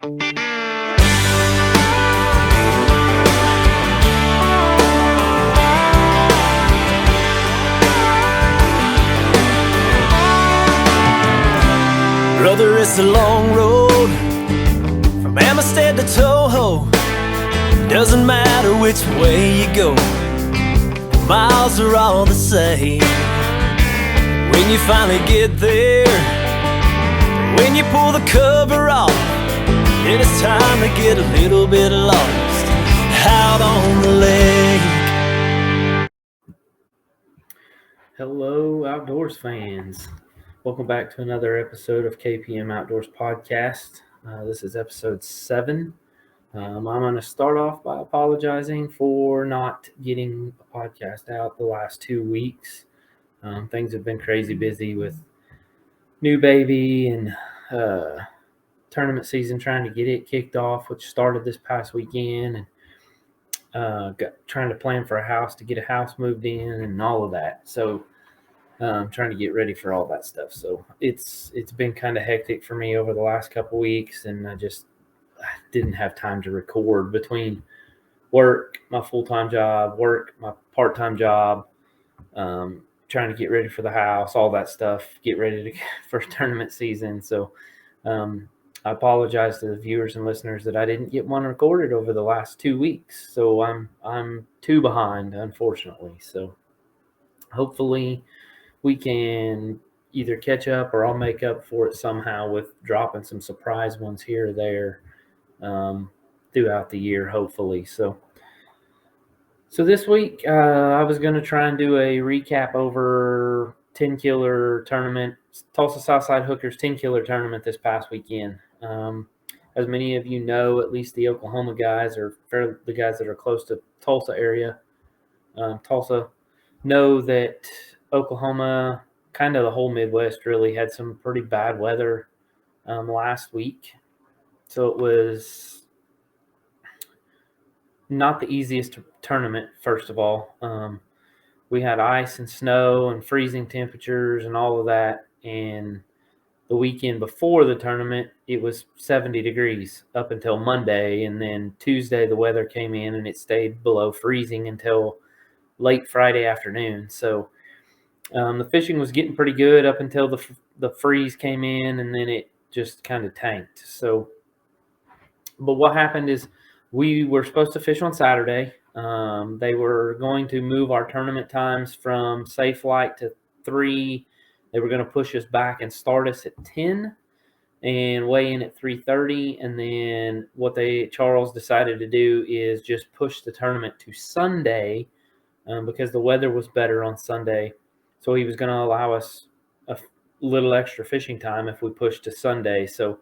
Brother, it's a long road from Amistad to Toho. Doesn't matter which way you go, the miles are all the same. When you finally get there, when you pull the cover off, then it's time to get a little bit lost out on the lake. Hello, outdoors fans. Welcome back to another episode of KPM Outdoors Podcast. This is episode 7. I'm going to start off by apologizing for not getting a podcast out the last 2 weeks. Things have been crazy busy with new baby and tournament season, trying to get it kicked off, which started this past weekend, and trying to plan for a house, to get a house moved in and all of that. So trying to get ready for all that stuff. So it's been kind of hectic for me over the last couple weeks, and I didn't have time to record between work, my full-time job, my part-time job, trying to get ready for the house, all that stuff, get ready for tournament season. So I apologize to the viewers and listeners that I didn't get one recorded over the last 2 weeks. So I'm 2 behind, unfortunately. So hopefully we can either catch up, or I'll make up for it somehow with dropping some surprise ones here or there throughout the year, hopefully. So this week I was going to try and do a recap over Tenkiller tournament, Tulsa Southside Hookers Tenkiller tournament this past weekend. As many of you know, at least the Oklahoma guys, or the guys that are close to Tulsa area, Tulsa, know that Oklahoma, kind of the whole Midwest, really had some pretty bad weather last week. So it was not the easiest tournament, first of all. We had ice and snow and freezing temperatures and all of that. And the weekend before the tournament, it was 70 degrees up until Monday. And then Tuesday, the weather came in and it stayed below freezing until late Friday afternoon. So the fishing was getting pretty good up until the freeze came in, and then it just kind of tanked. So, but what happened is we were supposed to fish on Saturday. They were going to move our tournament times from safe light to 3. They were going to push us back and start us at 10 and weigh in at 3:30. And then what Charles decided to do is just push the tournament to Sunday because the weather was better on Sunday. So he was going to allow us a little extra fishing time if we pushed to Sunday. So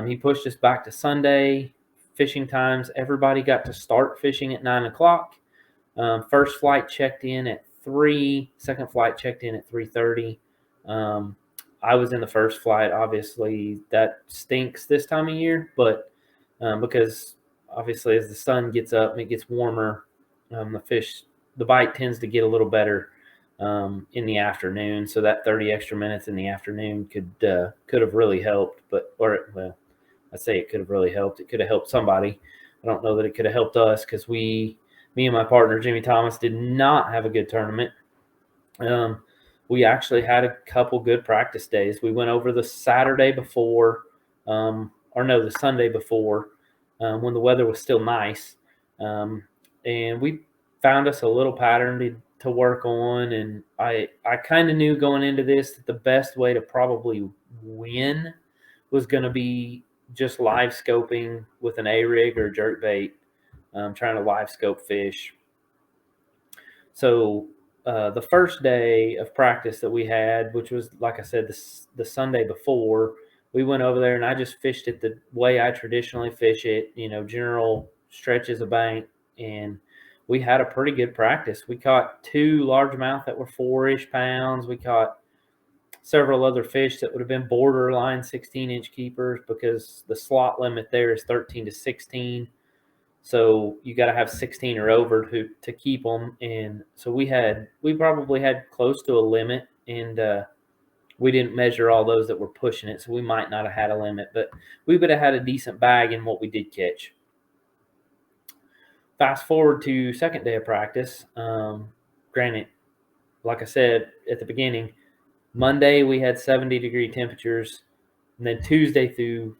he pushed us back to Sunday fishing times. Everybody got to start fishing at 9 o'clock. First flight checked in at 3. Second flight checked in at 3:30. I was in the first flight. Obviously, that stinks this time of year, but because obviously as the sun gets up and it gets warmer, the bite tends to get a little better in the afternoon. So that 30 extra minutes in the afternoon could have really helped. I say it could have really helped. It could have helped somebody. I don't know that it could have helped us, because me and my partner Jimmy Thomas did not have a good tournament. We actually had a couple good practice days. We went over the Saturday before, the Sunday before, when the weather was still nice, and we found us a little pattern to work on. And I kind of knew going into this that the best way to probably win was going to be just live scoping with an A-rig or jerk bait, trying to live scope fish. So the first day of practice that we had, which was, like I said, the Sunday before, we went over there and I just fished it the way I traditionally fish it, general stretches of bank, and we had a pretty good practice. We caught 2 largemouth that were 4-ish pounds. We caught several other fish that would have been borderline 16-inch keepers, because the slot limit there is 13 to 16. So you got to have 16 or over to keep them. And so we probably had close to a limit, and we didn't measure all those that were pushing it, so we might not have had a limit, but we would have had a decent bag in what we did catch. Fast forward to second day of practice. Granted, like I said at the beginning, Monday we had 70-degree temperatures, and then Tuesday through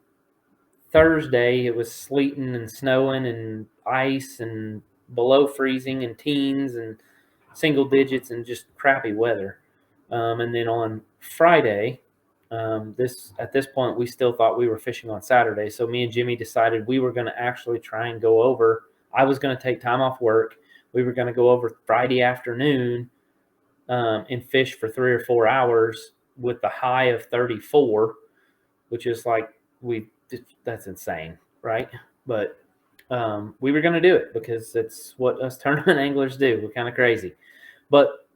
Thursday it was sleeting and snowing and ice and below freezing and teens and single digits and just crappy weather. And then on Friday, at this point we still thought we were fishing on Saturday, so me and Jimmy decided we were going to actually try and go over. I was going to take time off work. We were going to go over Friday afternoon and fish for 3 or 4 hours with the high of 34, which is like that's insane, right? But we were going to do it because it's what us tournament anglers do. We're kind of crazy. But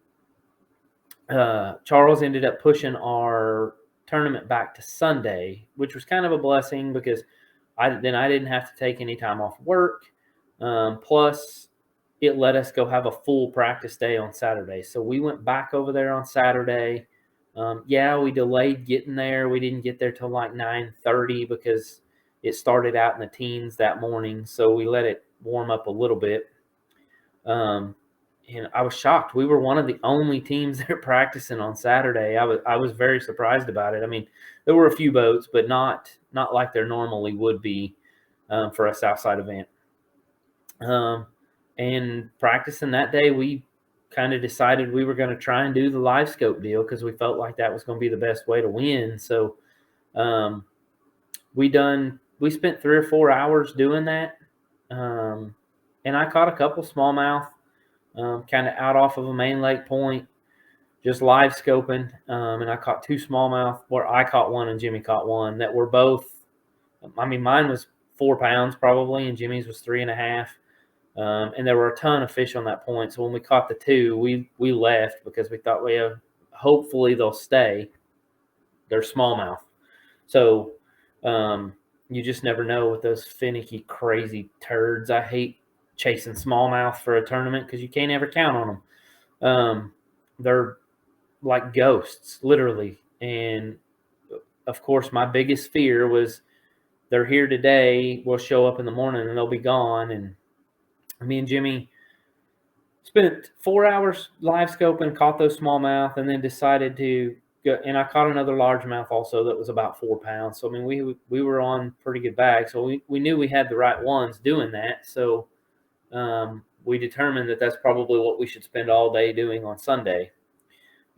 Charles ended up pushing our tournament back to Sunday, which was kind of a blessing because I didn't have to take any time off work. Plus, it let us go have a full practice day on Saturday. So we went back over there on Saturday. We delayed getting there. We didn't get there till like 9:30 because it started out in the teens that morning. So we let it warm up a little bit. And I was shocked. We were one of the only teams there practicing on Saturday. I was very surprised about it. I mean, there were a few boats, but not like there normally would be for a Southside event. And practicing that day, we kind of decided we were going to try and do the live scope deal because we felt like that was going to be the best way to win. So we spent 3 or 4 hours doing that. And I caught a couple smallmouth kind of out off of a main lake point, just live scoping. And I caught 2 smallmouth, where I caught one and Jimmy caught one, that were both, I mean, mine was 4 pounds probably, and Jimmy's was 3.5. And there were a ton of fish on that point. So when we caught the 2, we left because we thought, well, hopefully they'll stay. They're smallmouth. So you just never know with those finicky, crazy turds. I hate chasing smallmouth for a tournament because you can't ever count on them. They're like ghosts, literally. And of course, my biggest fear was they're here today, we'll show up in the morning and they'll be gone. And me and Jimmy spent 4 hours live scoping, caught those smallmouth, and then decided to go. And I caught another largemouth also that was about 4 pounds. So I mean, we were on pretty good bags. So we knew we had the right ones doing that. So we determined that that's probably what we should spend all day doing on Sunday.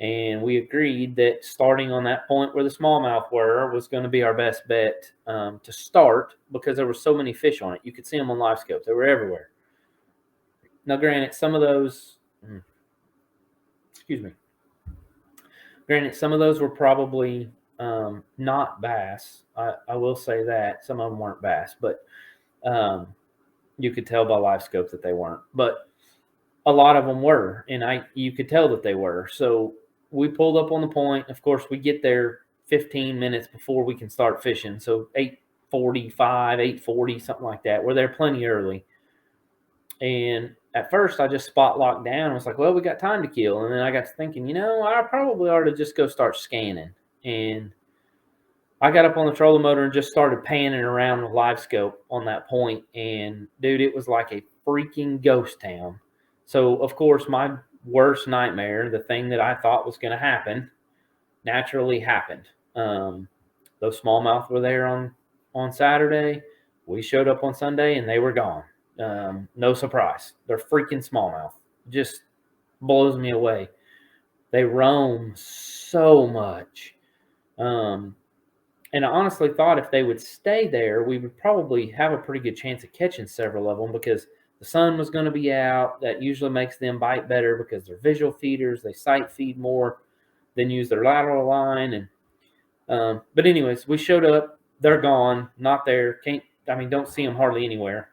And we agreed that starting on that point where the smallmouth were was going to be our best bet to start because there were so many fish on it. You could see them on live scopes. They were everywhere. Now, granted, some of those were probably not bass. I will say that. Some of them weren't bass, but you could tell by live scope that they weren't. But a lot of them were, and you could tell that they were. So we pulled up on the point. Of course, we get there 15 minutes before we can start fishing. So 8:45, 8:40, something like that. We're there plenty early. And at first, I just spot locked down. I was like, well, we got time to kill. And then I got to thinking, I probably ought to just go start scanning. And I got up on the trolling motor and just started panning around with live scope on that point. And, dude, it was like a freaking ghost town. So, of course, my worst nightmare, the thing that I thought was going to happen, naturally happened. Those smallmouth were there on Saturday. We showed up on Sunday, and they were gone. No surprise. They're freaking smallmouth. Just blows me away. They roam so much. And I honestly thought if they would stay there, we would probably have a pretty good chance of catching several of them because the sun was going to be out. That usually makes them bite better because they're visual feeders. They sight feed more than use their lateral line. And but anyways, we showed up. They're gone. Not there. Don't see them hardly anywhere.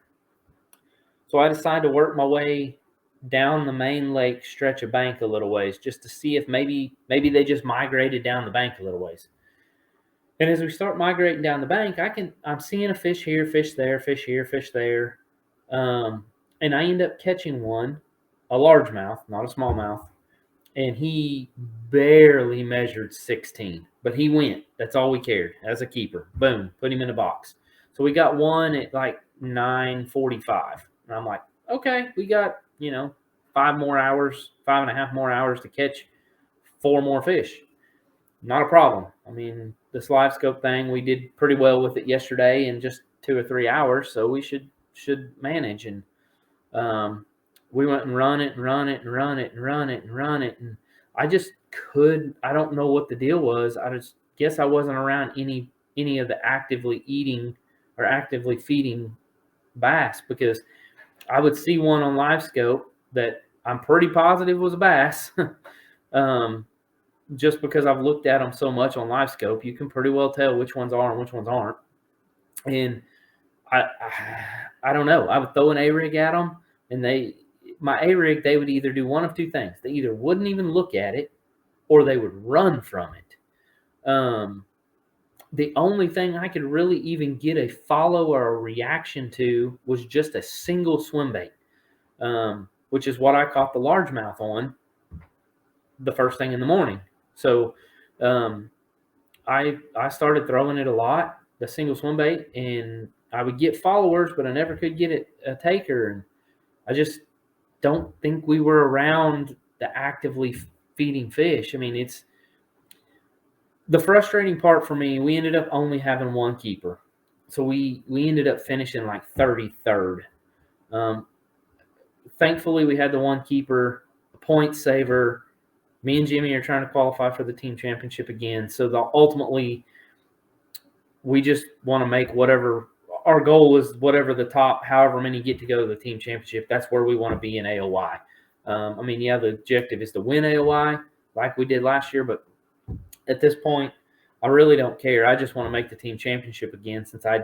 So I decided to work my way down the main lake stretch of bank a little ways just to see if maybe they just migrated down the bank a little ways. And as we start migrating down the bank, I'm seeing a fish here, fish there, fish here, fish there. And I end up catching one, a largemouth, not a smallmouth. and he barely measured 16, but he went. That's all we cared as a keeper. Boom, put him in the box. So we got one at like 9:45, and I'm like, okay, we got 5.5 more hours to catch 4 more fish. Not a problem. I mean, this live scope thing, we did pretty well with it yesterday in just 2 or 3 hours, so we should manage. And we went and run it, and I just I don't know what the deal was. I just guess I wasn't around any of the actively eating or actively feeding bass, because I would see one on live scope that I'm pretty positive was a bass. Just because I've looked at them so much on live scope, you can pretty well tell which ones are and which ones aren't. And I don't know. I would throw an A-rig at them, and my A-rig, they would either do one of two things. They either wouldn't even look at it, or they would run from it. The only thing I could really even get a follow or a reaction to was just a single swim bait, which is what I caught the largemouth on the first thing in the morning. So I started throwing it a lot, the single swim bait, and I would get followers, but I never could get a taker. And I just don't think we were around the actively feeding fish. I mean, it's the frustrating part for me. We ended up only having one keeper, so we ended up finishing like 33rd. Thankfully, we had the one keeper, a point saver. Me and Jimmy are trying to qualify for the team championship again. So ultimately, we just want to make whatever our goal is, whatever the top, however many get to go to the team championship. That's where we want to be in AOY. I mean, yeah, the objective is to win AOY like we did last year, but at this point, I really don't care. I just want to make the team championship again, since I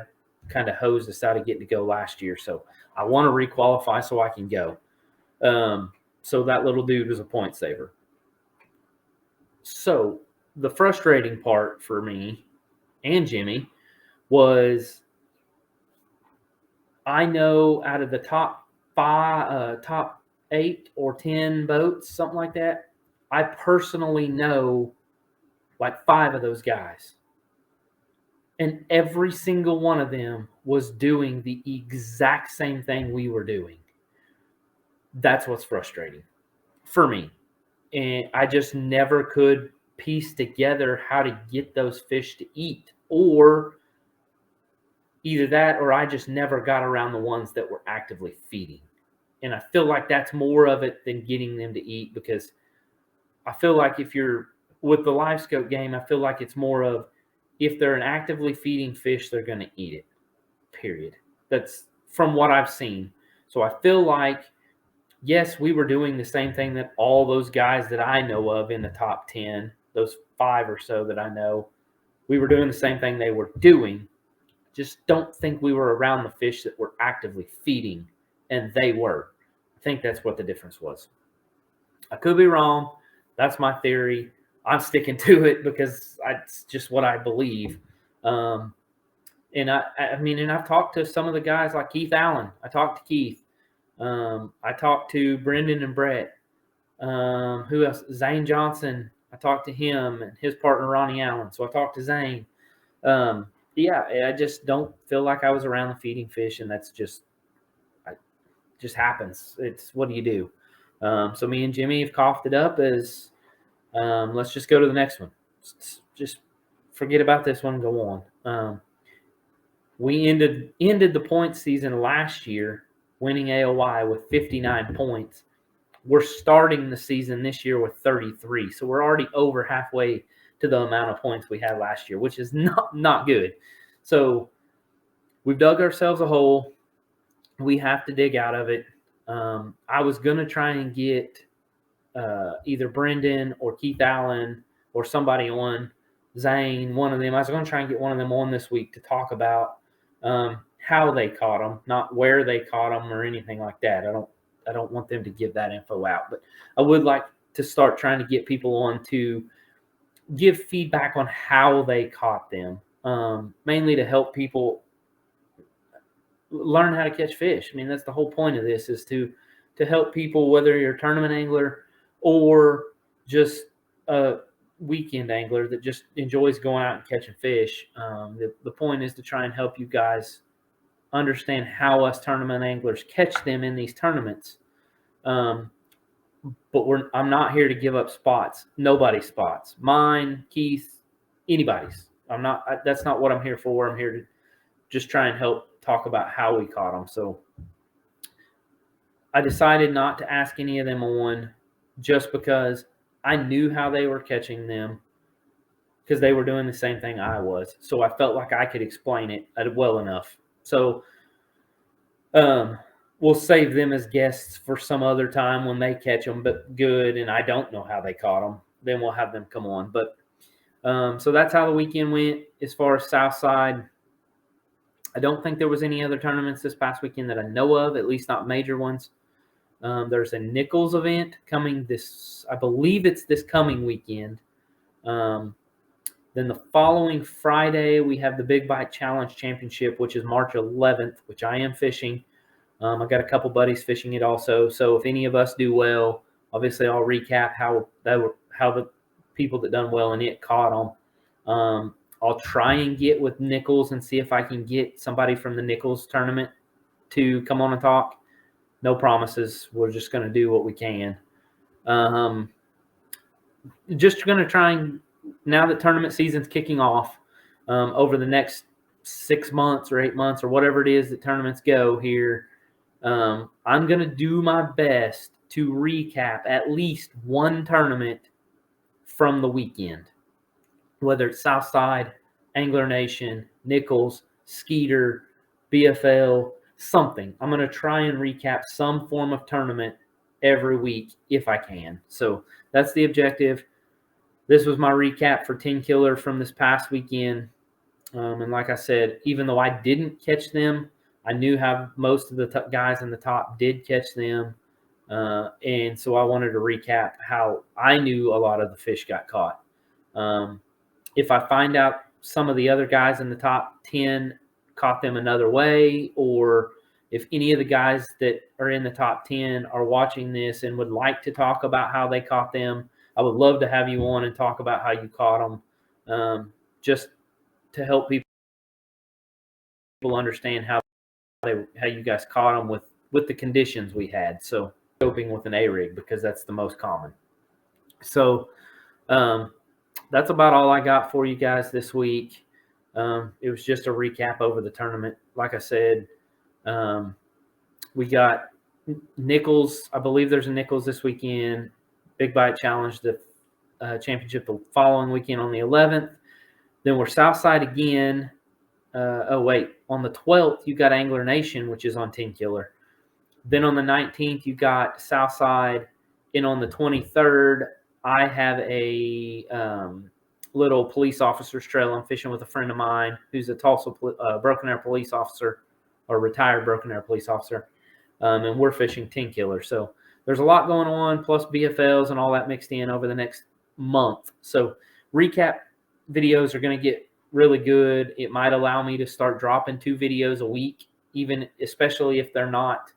kind of hosed us out of getting to go last year. So I want to requalify so I can go. So that little dude was a point saver. So the frustrating part for me and Jimmy was, I know out of the top 8 or 10 boats, something like that, I personally know like 5 of those guys. And every single one of them was doing the exact same thing we were doing. That's what's frustrating for me. And I just never could piece together how to get those fish to eat, or either that, or I just never got around the ones that were actively feeding. And I feel like that's more of it than getting them to eat, because I feel like if you're with the live scope game, I feel like it's more of, if they're an actively feeding fish, they're going to eat it, period. That's from what I've seen. So I feel like, yes, we were doing the same thing that all those guys that I know of in the top 10, those 5 or so that I know, we were doing the same thing they were doing. Just don't think we were around the fish that were actively feeding, and they were. I think that's what the difference was. I could be wrong. That's my theory. I'm sticking to it because it's just what I believe. And I've talked to some of the guys like Keith Allen. I talked to Keith. I talked to Brendan and Brett. Who else? Zane Johnson. I talked to him and his partner Ronnie Allen. So I talked to Zane. Yeah, I just don't feel like I was around the feeding fish, and that's just happens. It's, what do you do? So me and Jimmy have coughed it up as, let's just go to the next one. Just forget about this one and go on. We ended the point season last year winning AOY with 59 points. We're starting the season this year with 33. So we're already over halfway to the amount of points we had last year, which is not good. So we've dug ourselves a hole. We have to dig out of it. I was going to try and get either Brendan or Keith Allen or somebody on, Zane, one of them. I was going to try and get one of them on this week to talk about how they caught them, not where they caught them or anything like that. I don't want them to give that info out, but I would like to start trying to get people on to give feedback on how they caught them, mainly to help people learn how to catch fish. I mean, that's the whole point of this, is to help people, whether you're a tournament angler or just a weekend angler that just enjoys going out and catching fish. The point is to try and help you guys understand how us tournament anglers catch them in these tournaments. But I'm not here to give up spots. Nobody's spots. Mine, Keith, anybody's. That's not what I'm here for. I'm here to just try and help talk about how we caught them. So I decided not to ask any of them on, just because I knew how they were catching them, because they were doing the same thing I was. So I felt like I could explain it well enough. So we'll save them as guests for some other time when they catch them, but good. And I don't know how they caught them. Then we'll have them come on. But so that's how the weekend went. As far as Southside, I don't think there was any other tournaments this past weekend that I know of, at least not major ones. There's a Nichols event coming I believe it's this coming weekend. Then the following Friday, we have the Big Bite Challenge Championship, which is March 11th, which I am fishing. I got a couple buddies fishing it also. So if any of us do well, obviously I'll recap how the people that done well in it caught them. I'll try and get with Nichols and see if I can get somebody from the Nichols tournament to come on and talk. No promises. We're just going to do what we can. Just going to try and, now that tournament season's kicking off, over the next 6 months or 8 months or whatever it is that tournaments go here, I'm going to do my best to recap at least one tournament from the weekend, whether it's Southside, Angler Nation, Nichols, Skeeter, BFL, something. I'm going to try and recap some form of tournament every week if I can. So that's the objective. This was my recap for Tenkiller from this past weekend. And like I said, even though I didn't catch them, I knew how most of the guys in the top did catch them. And so I wanted to recap how I knew a lot of the fish got caught. If I find out some of the other guys in the top 10 caught them another way, or if any of the guys that are in the top 10 are watching this and would like to talk about how they caught them, I would love to have you on and talk about how you caught them, just to help people understand how you guys caught them with the conditions we had. So scoping with an A-rig, because that's the most common. So that's about all I got for you guys this week. It was just a recap over the tournament. Like I said, we got Nichols. I believe there's a Nichols this weekend. Big Bite Challenge, the championship the following weekend on the 11th. Then we're Southside again. On the 12th, you got Angler Nation, which is on Tenkiller. Then on the 19th, you got Southside. And on the 23rd, I have a little police officer's trail. I'm fishing with a friend of mine who's a Tulsa Broken Arrow police officer, or retired Broken Arrow police officer. And we're fishing Tenkiller. So there's a lot going on, plus BFLs and all that mixed in over the next month. So recap videos are going to get really good. It might allow me to start dropping 2 videos a week, especially if they're not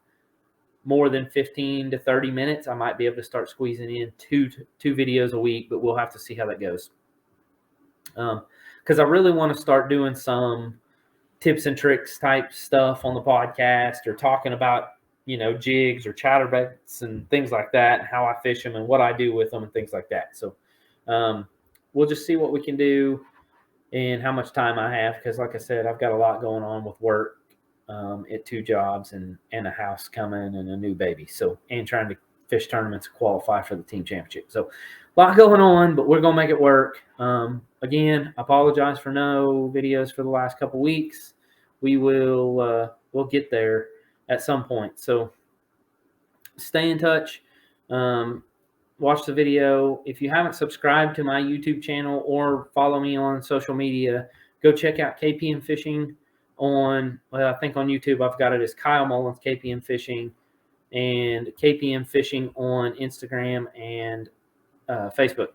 more than 15 to 30 minutes. I might be able to start squeezing in two videos a week, but we'll have to see how that goes. Because I really want to start doing some tips and tricks type stuff on the podcast, or talking about, jigs or chatterbaits and things like that, and how I fish them and what I do with them and things like that. So we'll just see what we can do and how much time I have, because like I said, I've got a lot going on with work at 2 jobs and a house coming and a new baby. So, and trying to fish tournaments to qualify for the team championship. So a lot going on, but we're going to make it work. Again, I apologize for no videos for the last couple weeks. We will, we'll get there at some point. So stay in touch. Watch the video. If you haven't subscribed to my YouTube channel or follow me on social media, go check out KPM Fishing I think on YouTube I've got it as Kyle Mullins KPM Fishing, and KPM Fishing on Instagram and Facebook.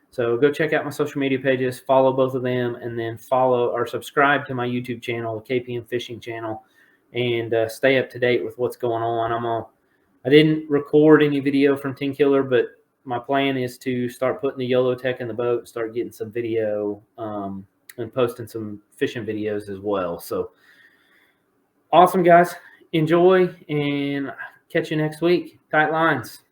So go check out my social media pages, follow both of them, and then follow or subscribe to my YouTube channel, the KPM Fishing channel, and stay up to date with what's going on. I didn't record any video from Tenkiller, but my plan is to start putting the YOLO tech in the boat, start getting some video, and posting some fishing videos as well. So awesome, guys. Enjoy, and catch you next week. Tight lines.